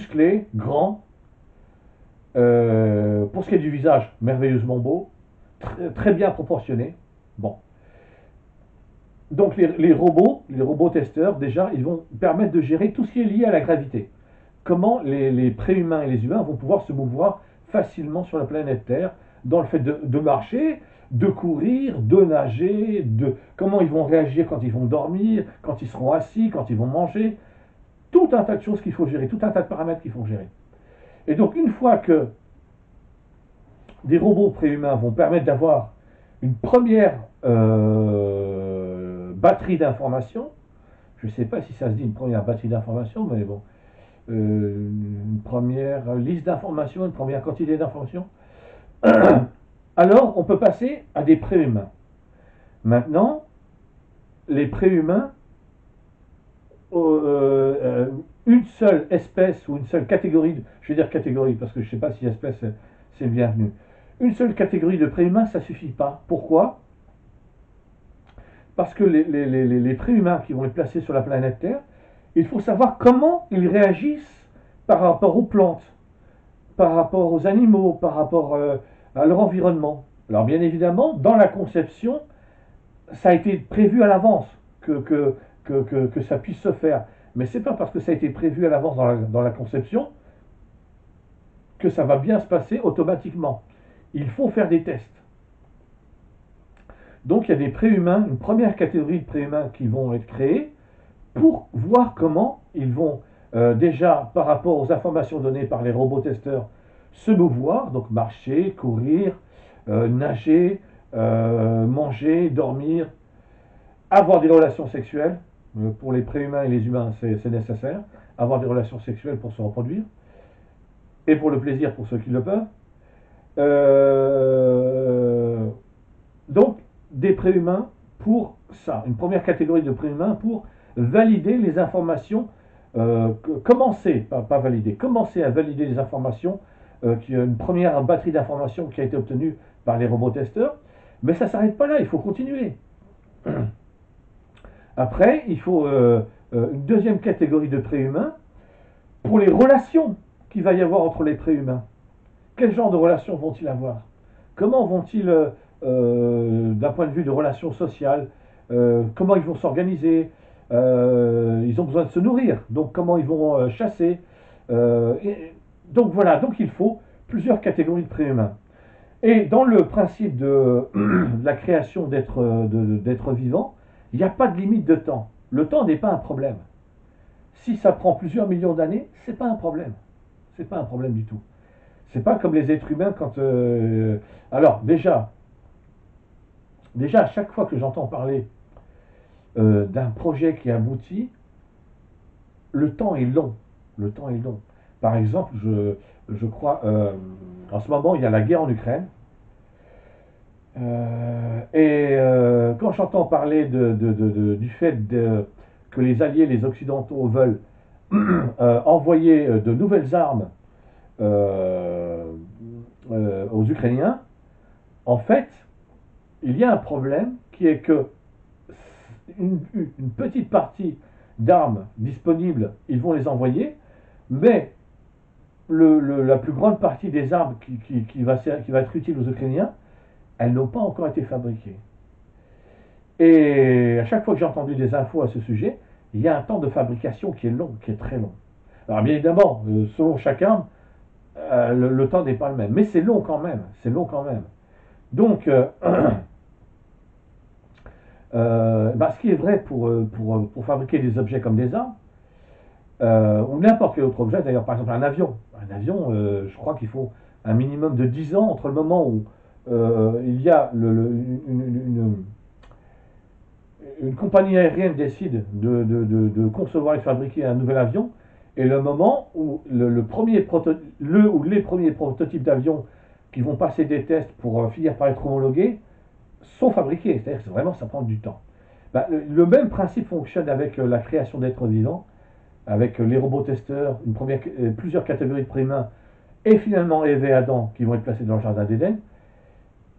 musclés, grands. Pour ce qui est du visage, merveilleusement beau, très bien proportionné. Bon. Donc les robots testeurs, déjà, ils vont permettre de gérer tout ce qui est lié à la gravité. Comment les préhumains et les humains vont pouvoir se mouvoir facilement sur la planète Terre, dans le fait de marcher, de courir, de nager, comment ils vont réagir quand ils vont dormir, quand ils seront assis, quand ils vont manger. Tout un tas de choses qu'il faut gérer, tout un tas de paramètres qu'il faut gérer. Et donc une fois que des robots préhumains vont permettre d'avoir une première batterie d'informations, je ne sais pas si ça se dit une première batterie d'informations, mais bon, une première liste d'informations, une première quantité d'informations, alors on peut passer à des préhumains. Maintenant, les préhumains, une seule espèce ou une seule catégorie, je vais dire catégorie parce que je ne sais pas si espèce c'est bienvenu, une seule catégorie de préhumains, ça ne suffit pas. Pourquoi? Parce que les préhumains qui vont être placés sur la planète Terre, il faut savoir comment ils réagissent par rapport aux plantes, par rapport aux animaux, par rapport à leur environnement. Alors bien évidemment, dans la conception, ça a été prévu à l'avance que ça puisse se faire. Mais ce n'est pas parce que ça a été prévu à l'avance dans la conception que ça va bien se passer automatiquement. Il faut faire des tests. Donc il y a des préhumains, une première catégorie de préhumains qui vont être créés pour voir comment ils vont déjà par rapport aux informations données par les robots testeurs se mouvoir, donc marcher, courir, nager, manger, dormir, avoir des relations sexuelles. Pour les préhumains et les humains, c'est nécessaire. Avoir des relations sexuelles pour se reproduire et pour le plaisir pour ceux qui le peuvent. Donc, des préhumains pour ça, une première catégorie de préhumains pour valider les informations, commencer à valider les informations, une première batterie d'informations qui a été obtenue par les robots testeurs, mais ça ne s'arrête pas là, il faut continuer. Après, il faut une deuxième catégorie de préhumains pour les relations qu'il va y avoir entre les préhumains. Quel genre de relations vont-ils avoir? Comment vont-ils, d'un point de vue de relations sociales, comment ils vont s'organiser? Ils ont besoin de se nourrir, donc comment ils vont chasser? Donc voilà, donc il faut plusieurs catégories de préhumains. Et dans le principe de la création d'êtres vivants, il n'y a pas de limite de temps. Le temps n'est pas un problème. Si ça prend plusieurs millions d'années, c'est pas un problème. C'est pas un problème du tout. C'est pas comme les êtres humains quand. Alors déjà, à chaque fois que j'entends parler d'un projet qui aboutit, le temps est long. Le temps est long. Par exemple, je crois, en ce moment, il y a la guerre en Ukraine. Quand j'entends parler du fait que les Alliés, les Occidentaux veulent envoyer de nouvelles armes aux Ukrainiens, en fait, il y a un problème qui est que une petite partie d'armes disponibles, ils vont les envoyer, mais la plus grande partie des armes qui va être utile aux Ukrainiens, elles n'ont pas encore été fabriquées. Et à chaque fois que j'ai entendu des infos à ce sujet, il y a un temps de fabrication qui est long, qui est très long. Alors bien évidemment, selon chaque arme, le temps n'est pas le même, mais c'est long quand même, c'est long quand même. Donc, ce qui est vrai pour fabriquer des objets comme des armes, ou n'importe quel autre objet, d'ailleurs par exemple un avion. Un avion, je crois qu'il faut un minimum de 10 ans entre le moment où il y a une compagnie aérienne décide de concevoir et de fabriquer un nouvel avion, et le moment où les premiers prototypes d'avions qui vont passer des tests pour finir par être homologués sont fabriqués. C'est-à-dire que vraiment ça prend du temps. Le même principe fonctionne avec la création d'êtres vivants, avec les robots testeurs, plusieurs catégories de préhumains, et finalement Ève et Adam qui vont être placés dans le jardin d'Éden.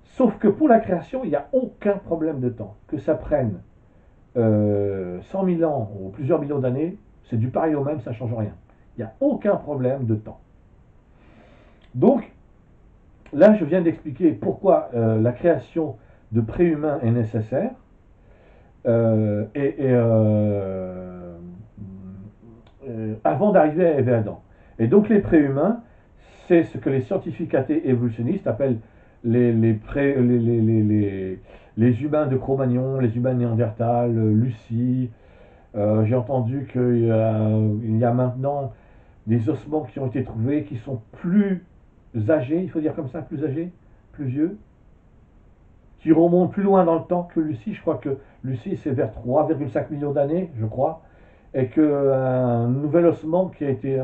Sauf que pour la création, il n'y a aucun problème de temps. Que ça prenne 100 000 ans ou plusieurs millions d'années, c'est du pareil au même, ça ne change rien. Il n'y a aucun problème de temps. Donc, là, je viens d'expliquer pourquoi la création de préhumains est nécessaire. Avant d'arriver à Ève et Adam. Et donc les préhumains, c'est ce que les scientifiques athées évolutionnistes appellent les humains de Cro-Magnon, les humains de Néandertal, Lucie. J'ai entendu qu'il y a maintenant des ossements qui ont été trouvés qui sont plus âgés, il faut dire comme ça, plus âgés, plus vieux, qui remontent plus loin dans le temps que Lucie. Je crois que Lucie, c'est vers 3,5 millions d'années, je crois. Et qu'un nouvel ossement qui a été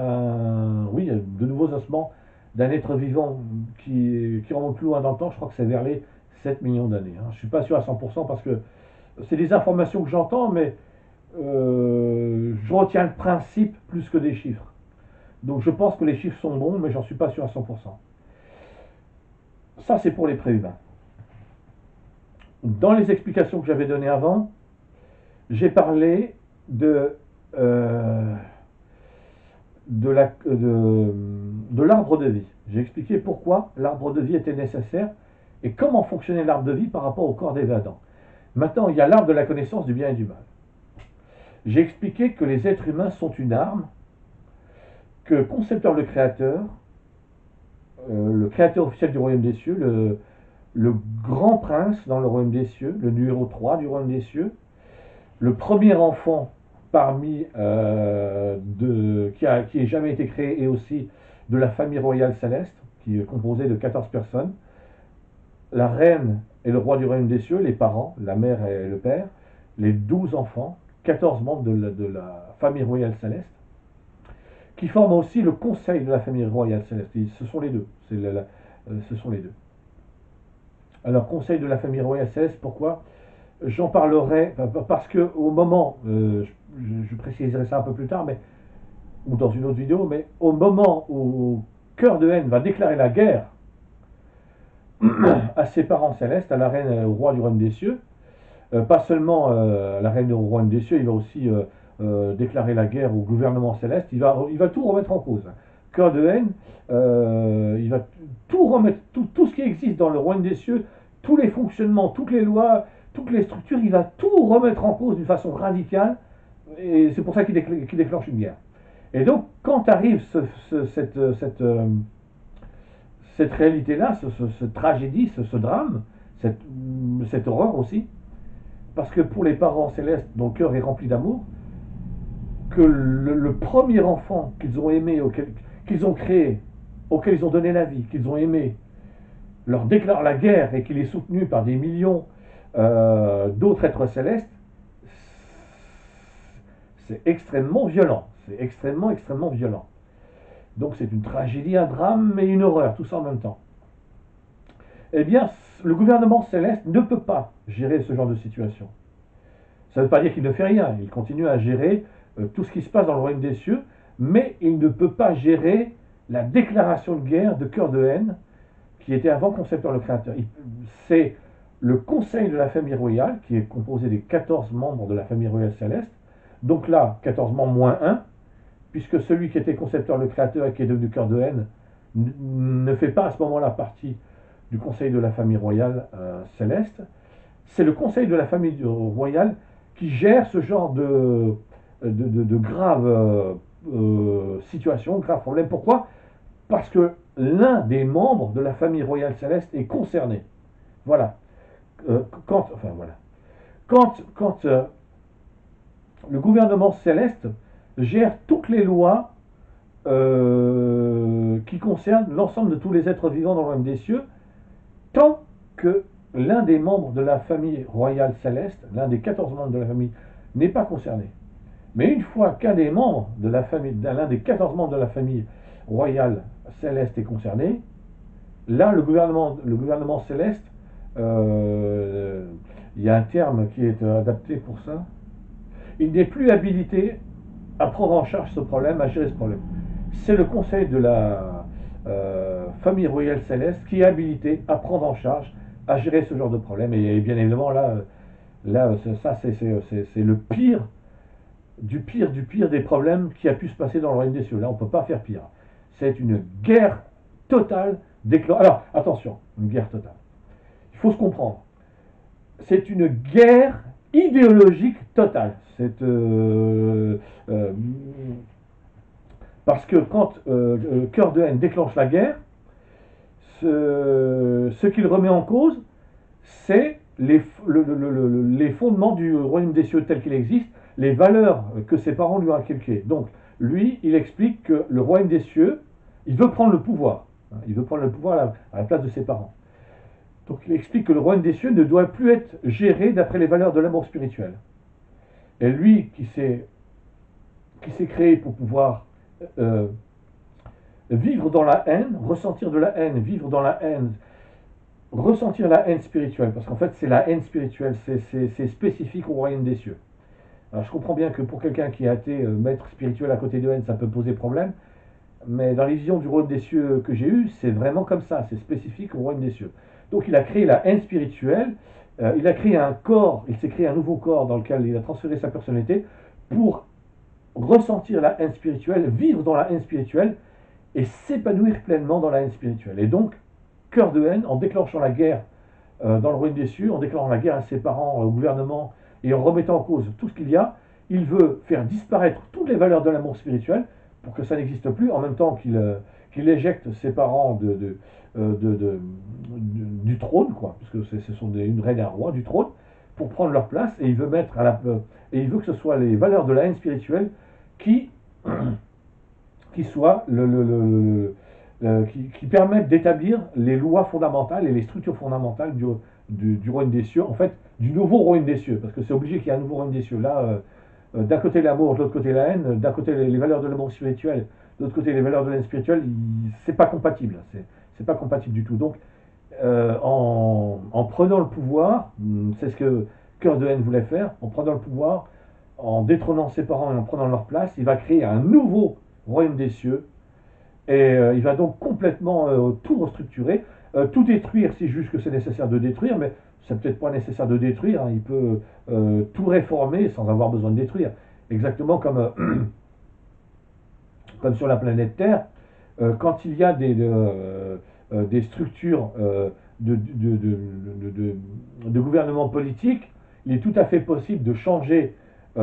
oui, de nouveaux ossements d'un être vivant qui remonte plus loin dans le temps, je crois que c'est vers les 7 millions d'années. Je ne suis pas sûr à 100% parce que c'est des informations que j'entends, mais je retiens le principe plus que des chiffres. Donc je pense que les chiffres sont bons, mais j'en suis pas sûr à 100%. Ça, c'est pour les préhumains. Dans les explications que j'avais données avant, j'ai parlé de l'arbre de vie. J'ai expliqué pourquoi l'arbre de vie était nécessaire et comment fonctionnait l'arbre de vie par rapport au corps d'Ève et Adam. Maintenant, il y a l'arbre de la connaissance du bien et du mal. J'ai expliqué que les êtres humains sont une arme, que concepteur le créateur officiel du royaume des cieux, le grand prince dans le royaume des cieux, le numéro 3 du royaume des cieux, le premier enfant parmi qui ait jamais été créé, et aussi de la famille royale céleste, qui est composée de 14 personnes, la reine et le roi du royaume des cieux, les parents, la mère et le père, les 12 enfants, 14 membres de la famille royale céleste, qui forment aussi le conseil de la famille royale céleste. Et ce sont les deux. Ce sont les deux. Alors, conseil de la famille royale céleste, pourquoi? J'en parlerai parce que au moment, je préciserai ça un peu plus tard, ou dans une autre vidéo, mais au moment où Cœur de Haine va déclarer la guerre à ses parents célestes, à la reine et au roi du royaume des cieux, pas seulement à la reine et au royaume des cieux, il va aussi déclarer la guerre au gouvernement céleste, il va tout remettre en cause. Cœur de Haine, il va tout remettre, tout ce qui existe dans le royaume des cieux, tous les fonctionnements, toutes les lois, toutes les structures, il va tout remettre en cause d'une façon radicale, et c'est pour ça qu'il déclenche une guerre. Et donc, quand arrive cette réalité-là, cette tragédie, ce drame, cette horreur aussi, parce que pour les parents célestes, dont le cœur est rempli d'amour, que le premier enfant qu'ils ont aimé, qu'ils ont créé, auquel ils ont donné la vie, qu'ils ont aimé, leur déclare la guerre et qu'il est soutenu par des millions d'autres êtres célestes, c'est extrêmement violent. C'est extrêmement, extrêmement violent. Donc c'est une tragédie, un drame, mais une horreur, tout ça en même temps. Eh bien, le gouvernement céleste ne peut pas gérer ce genre de situation. Ça ne veut pas dire qu'il ne fait rien, il continue à gérer tout ce qui se passe dans le royaume des cieux, mais il ne peut pas gérer la déclaration de guerre de Cœur de Haine, qui était avant concepteur le créateur. C'est le conseil de la famille royale, qui est composé des 14 membres de la famille royale céleste, donc là, 14 membres moins 1, puisque celui qui était concepteur le créateur et qui est devenu Cœur de Haine ne fait pas à ce moment-là partie du conseil de la famille royale céleste. C'est le conseil de la famille royale qui gère ce genre de graves situations, graves problèmes. Pourquoi? Parce que l'un des membres de la famille royale céleste est concerné. Voilà. Quand le gouvernement céleste gère toutes les lois qui concernent l'ensemble de tous les êtres vivants dans le royaume des cieux, tant que l'un des membres de la famille royale céleste, l'un des 14 membres de la famille, n'est pas concerné. Mais une fois qu'un des membres de la famille, l'un des 14 membres de la famille royale céleste est concerné, là, le gouvernement céleste, il y a un terme qui est adapté pour ça, il n'est plus habilité à prendre en charge ce problème, à gérer ce problème. C'est le conseil de la famille royale céleste qui est habilité à prendre en charge, à gérer ce genre de problème. Et bien évidemment, là ça c'est le pire du pire des problèmes qui a pu se passer dans le royaume des cieux. Là, on ne peut pas faire pire. C'est une guerre totale déclenchée. Alors, attention, une guerre totale. Il faut se comprendre. C'est une guerre idéologique totale. Parce que quand Cœur de haine déclenche la guerre, ce qu'il remet en cause, c'est les fondements du royaume des cieux tel qu'il existe, les valeurs que ses parents lui ont inculquées. Donc, lui, il explique que le royaume des cieux, il veut prendre le pouvoir. Il veut prendre le pouvoir à la place de ses parents. Donc, il explique que le royaume des cieux ne doit plus être géré d'après les valeurs de l'amour spirituel. Et lui, qui s'est créé pour pouvoir vivre dans la haine, ressentir de la haine, vivre dans la haine, ressentir la haine spirituelle, parce qu'en fait c'est la haine spirituelle, c'est spécifique au royaume des cieux. Alors je comprends bien que pour quelqu'un qui a été maître spirituel à côté de haine, ça peut poser problème, mais dans les visions du royaume des cieux que j'ai eues, c'est vraiment comme ça, c'est spécifique au royaume des cieux. Donc il a créé la haine spirituelle, il a créé un corps, il s'est créé un nouveau corps dans lequel il a transféré sa personnalité pour ressentir la haine spirituelle, vivre dans la haine spirituelle et s'épanouir pleinement dans la haine spirituelle. Et donc, cœur de haine, en déclenchant la guerre dans le royaume des cieux, en déclenchant la guerre à ses parents, au gouvernement, et en remettant en cause tout ce qu'il y a, il veut faire disparaître toutes les valeurs de l'amour spirituel pour que ça n'existe plus, en même temps qu'il éjecte ses parents du trône, quoi, parce que ce sont une reine et un roi du trône, pour prendre leur place, et il veut et il veut que ce soit les valeurs de la haine spirituelle qui soient qui permettent d'établir les lois fondamentales et les structures fondamentales du royaume des cieux, en fait, du nouveau royaume des cieux, parce que c'est obligé qu'il y ait un nouveau royaume des cieux. Là, d'un côté l'amour, de l'autre côté la haine, d'un côté les valeurs de l'amour spirituel, de l'autre côté les valeurs de la haine spirituelle, c'est pas compatible, c'est pas compatible du tout. Donc, en prenant le pouvoir, c'est ce que Cœur de haine voulait faire, en prenant le pouvoir, en détrônant ses parents et en prenant leur place, il va créer un nouveau royaume des cieux, et il va donc complètement tout restructurer, tout détruire si juge que c'est nécessaire de détruire, mais c'est peut-être pas nécessaire de détruire, hein, il peut tout réformer sans avoir besoin de détruire. Exactement comme, comme sur la planète Terre, quand il y a des structures de gouvernement politique, il est tout à fait possible de changer les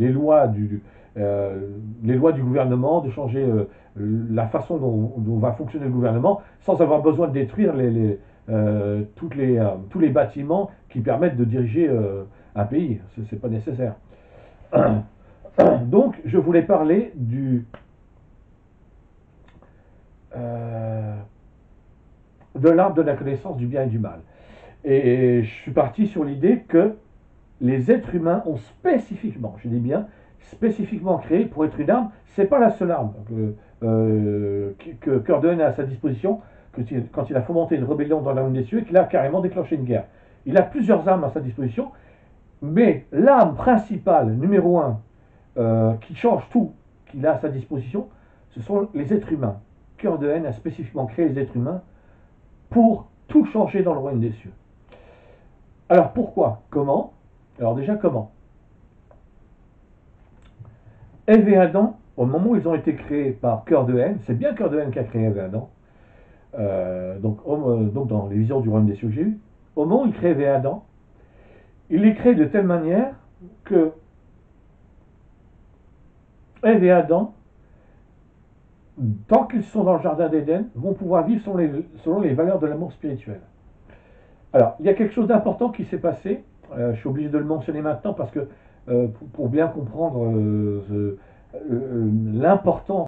lois du gouvernement, de changer la façon dont va fonctionner le gouvernement, sans avoir besoin de détruire tous les bâtiments qui permettent de diriger un pays. C'est pas nécessaire. Donc, je voulais parler de l'arbre de la connaissance du bien et du mal. Et je suis parti sur l'idée que les êtres humains ont spécifiquement, je dis bien, spécifiquement créé pour être une arme. C'est pas la seule arme que Cœur de haine a à sa disposition quand il a fomenté une rébellion dans l'arme des cieux et qu'il a carrément déclenché une guerre. Il a plusieurs armes à sa disposition, mais l'arme principale, numéro un, qui change tout qu'il a à sa disposition, ce sont les êtres humains. Cœur de haine a spécifiquement créé les êtres humains pour tout changer dans le royaume des cieux. Alors pourquoi? Comment? Alors déjà comment? Ève et Adam, au moment où ils ont été créés par Cœur de haine, c'est bien Cœur de haine qui a créé Ève et Adam, donc dans les visions du royaume des cieux que j'ai eues, au moment où il crée Ève et Adam, il les crée de telle manière que Ève et Adam, tant qu'ils sont dans le jardin d'Éden, vont pouvoir vivre selon les valeurs de l'amour spirituel. Alors, il y a quelque chose d'important qui s'est passé, je suis obligé de le mentionner maintenant parce que pour bien comprendre l'importance